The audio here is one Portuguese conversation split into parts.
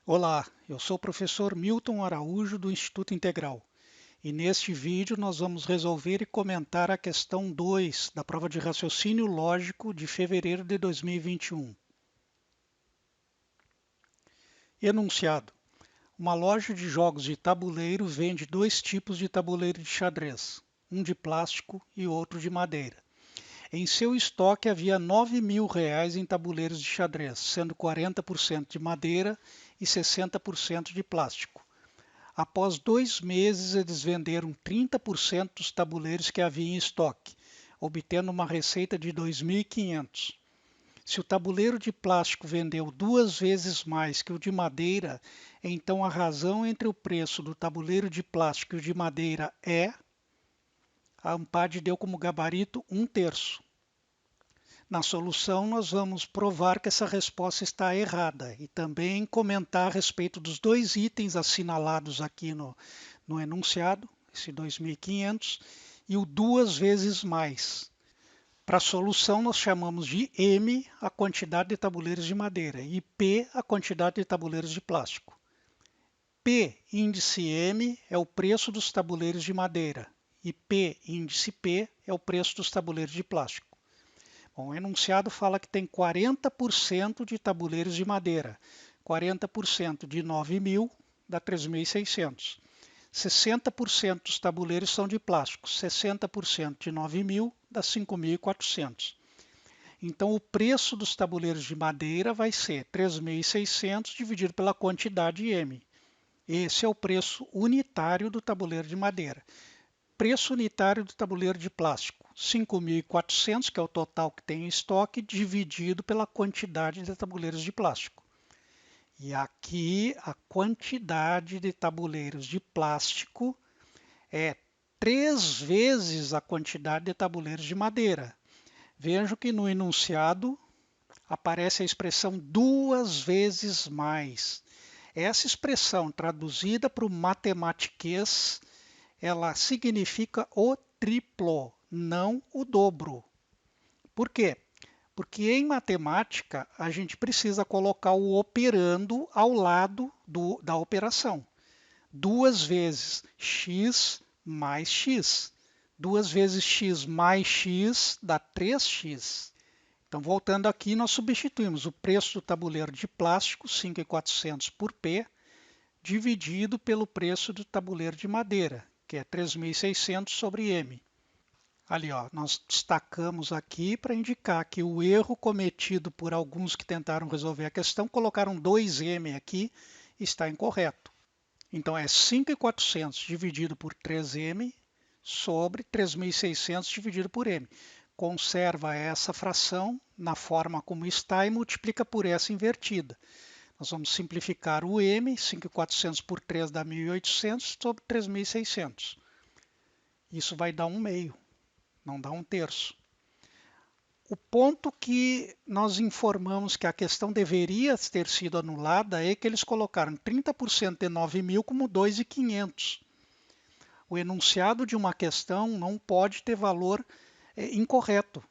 Olá, eu sou o professor Milton Araújo do Instituto Integral e neste vídeo nós vamos resolver e comentar a questão 2 da prova de raciocínio lógico de fevereiro de 2021. Enunciado: uma loja de jogos de tabuleiro vende dois tipos de tabuleiro de xadrez, um de plástico e outro de madeira. Em seu estoque havia R$ 9.000 em tabuleiros de xadrez, sendo 40% de madeira e 60% de plástico. Após 2 meses, eles venderam 30% dos tabuleiros que havia em estoque, obtendo uma receita de 2.500. Se o tabuleiro de plástico vendeu 2 vezes mais que o de madeira, então a razão entre o preço do tabuleiro de plástico e o de madeira é... A Ampad deu como gabarito 1/3. Na solução, nós vamos provar que essa resposta está errada e também comentar a respeito dos dois itens assinalados aqui no enunciado, esse 2.500, e o 2 vezes mais. Para a solução, nós chamamos de M a quantidade de tabuleiros de madeira e P a quantidade de tabuleiros de plástico. P índice M é o preço dos tabuleiros de madeira e P índice P é o preço dos tabuleiros de plástico. Bom, o enunciado fala que tem 40% de tabuleiros de madeira. 40% de 9.000 dá 3.600. 60% dos tabuleiros são de plástico. 60% de 9.000 dá 5.400. Então, o preço dos tabuleiros de madeira vai ser 3.600 dividido pela quantidade M. Esse é o preço unitário do tabuleiro de madeira. Preço unitário do tabuleiro de plástico, 5.400, que é o total que tem em estoque, dividido pela quantidade de tabuleiros de plástico. E aqui a quantidade de tabuleiros de plástico é 3 vezes a quantidade de tabuleiros de madeira. Vejam que no enunciado aparece a expressão 2 vezes mais. Essa expressão traduzida para o matematiquês, ela significa o triplo, não o dobro. Por quê? Porque em matemática a gente precisa colocar o operando ao lado da operação. 2 vezes x mais x. 2 vezes x mais x dá 3x. Então, voltando aqui, nós substituímos o preço do tabuleiro de plástico, 5.400 por P, dividido pelo preço do tabuleiro de madeira, que é 3.600 sobre M. Ali, ó, nós destacamos aqui para indicar que o erro cometido por alguns que tentaram resolver a questão, colocaram 2M aqui, está incorreto. Então, é 5.400 dividido por 3M sobre 3.600 dividido por M. Conserva essa fração na forma como está e multiplica por essa invertida. Nós vamos simplificar o M, 5.400 por 3 dá 1.800 sobre 3.600. Isso vai dar 1/2, não dá 1/3. O ponto que nós informamos que a questão deveria ter sido anulada é que eles colocaram 30% de 9.000 como 2.500. O enunciado de uma questão não pode ter valor incorreto,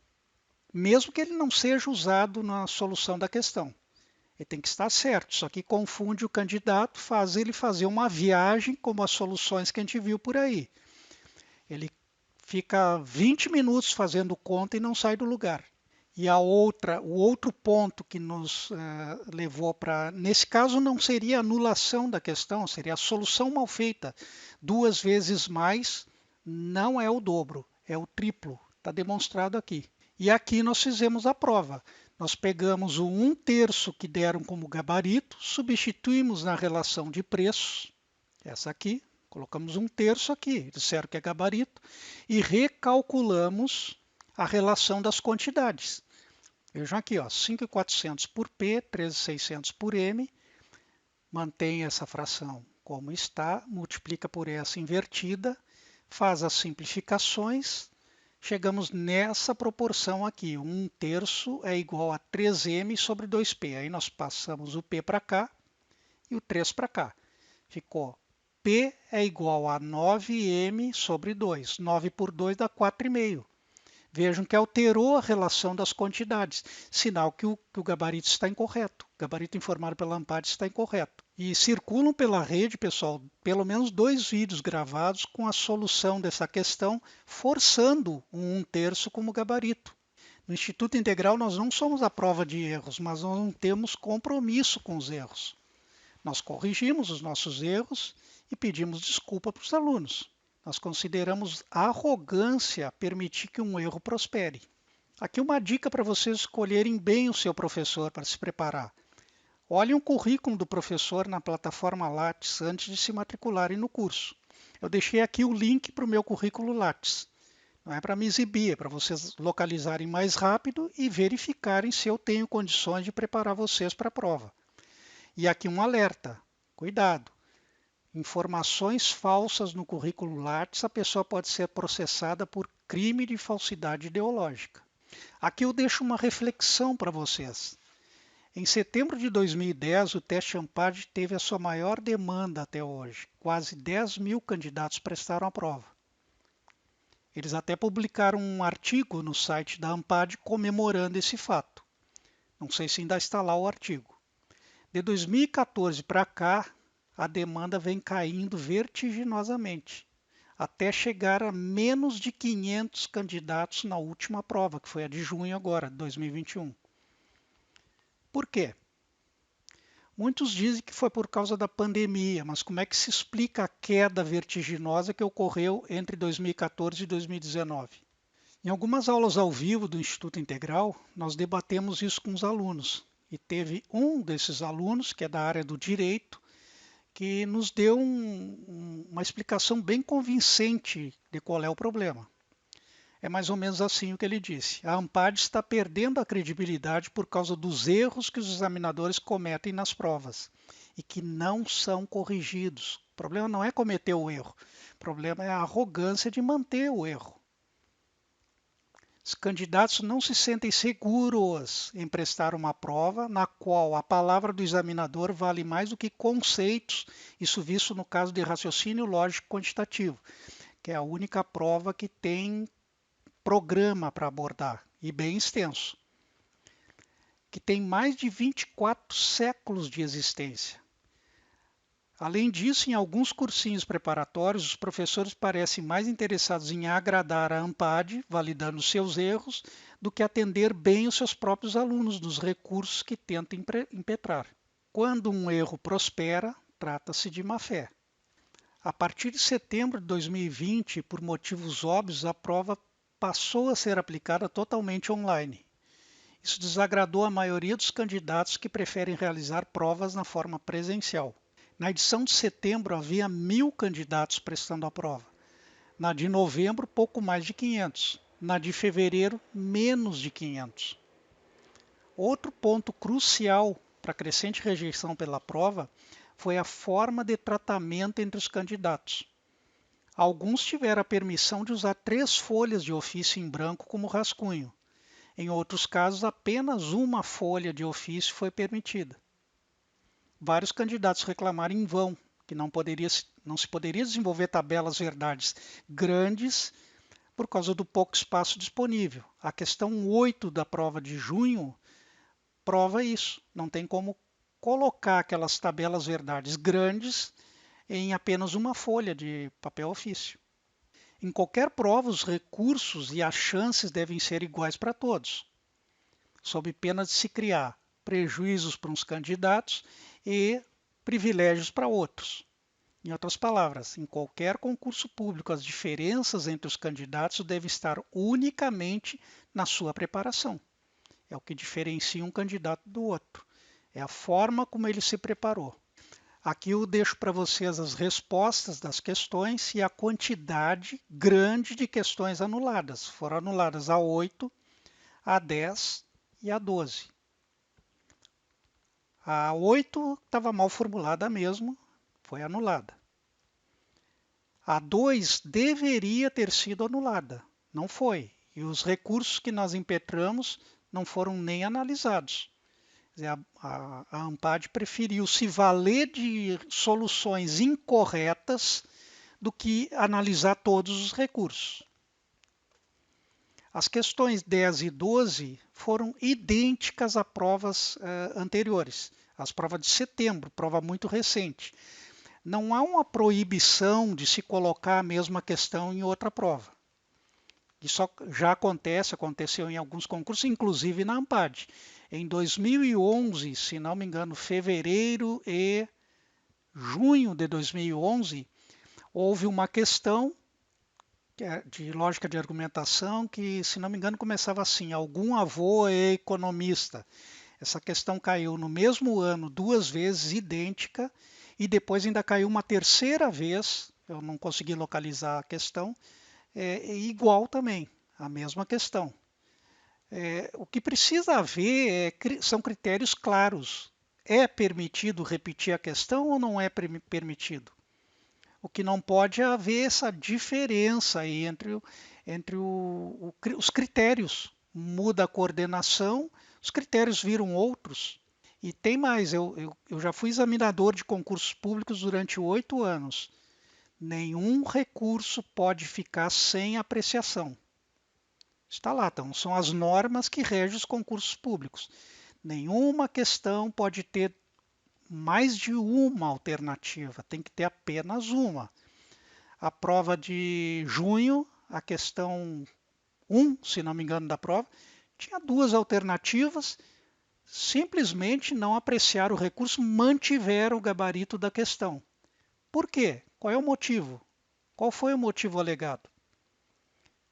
mesmo que ele não seja usado na solução da questão. Ele tem que estar certo. Isso aqui confunde o candidato, faz ele fazer uma viagem, como as soluções que a gente viu por aí. Ele fica 20 minutos fazendo conta e não sai do lugar. E o outro ponto que nos levou para... Nesse caso, não seria a anulação da questão, seria a solução mal feita. 2 vezes mais não é o dobro, é o triplo. Está demonstrado aqui. E aqui nós fizemos a prova. Nós pegamos o 1/3 que deram como gabarito, substituímos na relação de preços, essa aqui, colocamos 1/3 aqui, disseram que é gabarito, e recalculamos a relação das quantidades. Vejam aqui, 5.400 por P, 13.600 por M, mantém essa fração como está, multiplica por essa invertida, faz as simplificações, chegamos nessa proporção aqui, 1/3 é igual a 3M sobre 2P. Aí nós passamos o P para cá e o 3 para cá. Ficou P é igual a 9M sobre 2. 9 por 2 dá 4,5. Vejam que alterou a relação das quantidades, sinal que o gabarito está incorreto. O gabarito informado pela ANPAD está incorreto. E circulam pela rede, pessoal, pelo menos 2 vídeos gravados com a solução dessa questão, forçando um 1/3 como gabarito. No Instituto Integral, nós não somos a prova de erros, mas nós não temos compromisso com os erros. Nós corrigimos os nossos erros e pedimos desculpa para os alunos. Nós consideramos arrogância permitir que um erro prospere. Aqui uma dica para vocês escolherem bem o seu professor para se preparar. Olhem o currículo do professor na plataforma Lattes antes de se matricularem no curso. Eu deixei aqui o link para o meu currículo Lattes. Não é para me exibir, é para vocês localizarem mais rápido e verificarem se eu tenho condições de preparar vocês para a prova. E aqui um alerta, cuidado. Informações falsas no currículo Lattes, a pessoa pode ser processada por crime de falsidade ideológica. Aqui eu deixo uma reflexão para vocês. Em setembro de 2010, o teste ANPAD teve a sua maior demanda até hoje. Quase 10.000 candidatos prestaram a prova. Eles até publicaram um artigo no site da ANPAD comemorando esse fato. Não sei se ainda está lá o artigo. De 2014 para cá, a demanda vem caindo vertiginosamente, até chegar a menos de 500 candidatos na última prova, que foi a de junho agora, de 2021. Por quê? Muitos dizem que foi por causa da pandemia, mas como é que se explica a queda vertiginosa que ocorreu entre 2014 e 2019? Em algumas aulas ao vivo do Instituto Integral, nós debatemos isso com os alunos. E teve um desses alunos, que é da área do direito, que nos deu uma explicação bem convincente de qual é o problema. É mais ou menos assim o que ele disse. A ANPAD está perdendo a credibilidade por causa dos erros que os examinadores cometem nas provas e que não são corrigidos. O problema não é cometer o erro, o problema é a arrogância de manter o erro. Os candidatos não se sentem seguros em prestar uma prova na qual a palavra do examinador vale mais do que conceitos, isso visto no caso de raciocínio lógico quantitativo, que é a única prova que tem programa para abordar, e bem extenso, que tem mais de 24 séculos de existência. Além disso, em alguns cursinhos preparatórios, os professores parecem mais interessados em agradar a ANPAD, validando seus erros, do que atender bem os seus próprios alunos nos recursos que tentam impetrar. Quando um erro prospera, trata-se de má-fé. A partir de setembro de 2020, por motivos óbvios, a prova passou a ser aplicada totalmente online. Isso desagradou a maioria dos candidatos que preferem realizar provas na forma presencial. Na edição de setembro havia 1.000 candidatos prestando a prova. Na de novembro, pouco mais de 500. Na de fevereiro, menos de 500. Outro ponto crucial para a crescente rejeição pela prova foi a forma de tratamento entre os candidatos. Alguns tiveram a permissão de usar 3 folhas de ofício em branco como rascunho. Em outros casos, apenas uma folha de ofício foi permitida. Vários candidatos reclamaram em vão que não se poderia desenvolver tabelas verdades grandes por causa do pouco espaço disponível. A questão 8 da prova de junho prova isso. Não tem como colocar aquelas tabelas verdades grandes em apenas uma folha de papel ofício. Em qualquer prova, os recursos e as chances devem ser iguais para todos, sob pena de se criar prejuízos para uns candidatos e privilégios para outros. Em outras palavras, em qualquer concurso público, as diferenças entre os candidatos devem estar unicamente na sua preparação. É o que diferencia um candidato do outro. É a forma como ele se preparou. Aqui eu deixo para vocês as respostas das questões e a quantidade grande de questões anuladas. Foram anuladas a 8, a 10 e a 12. A 8 estava mal formulada mesmo, foi anulada. A 2 deveria ter sido anulada, não foi. E os recursos que nós impetramos não foram nem analisados. A ANPAD preferiu se valer de soluções incorretas do que analisar todos os recursos. As questões 10 e 12 foram idênticas a provas anteriores. As provas de setembro, prova muito recente. Não há uma proibição de se colocar a mesma questão em outra prova. Isso já aconteceu em alguns concursos, inclusive na ANPAD. Em 2011, se não me engano, fevereiro e junho de 2011, houve uma questão de lógica de argumentação que, se não me engano, começava assim: algum avô é economista. Essa questão caiu no mesmo ano 2 vezes, idêntica, e depois ainda caiu uma terceira vez, eu não consegui localizar a questão, igual também, a mesma questão. O que precisa haver são critérios claros. É permitido repetir a questão ou não é permitido? O que não pode é haver essa diferença aí entre os critérios. Muda a coordenação, os critérios viram outros. E tem mais, eu já fui examinador de concursos públicos durante 8 anos. Nenhum recurso pode ficar sem apreciação. Está lá, então, são as normas que regem os concursos públicos. Nenhuma questão pode ter mais de uma alternativa, tem que ter apenas uma. A prova de junho, a questão 1, se não me engano, da prova, tinha 2 alternativas, simplesmente não apreciaram o recurso, mantiveram o gabarito da questão. Por quê? Qual é o motivo? Qual foi o motivo alegado?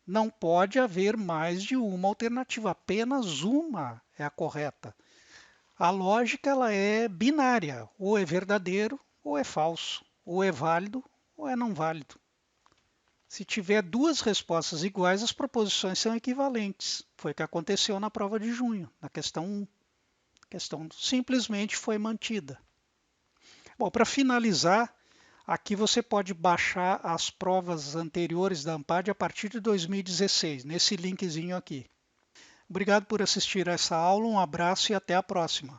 Não pode haver mais de uma alternativa, apenas uma é a correta. A lógica ela é binária, ou é verdadeiro ou é falso, ou é válido ou é não válido. Se tiver 2 respostas iguais, as proposições são equivalentes. Foi o que aconteceu na prova de junho, na questão 1. A questão simplesmente foi mantida. Bom, para finalizar, aqui você pode baixar as provas anteriores da ANPAD a partir de 2016, nesse linkzinho aqui. Obrigado por assistir a essa aula, um abraço e até a próxima.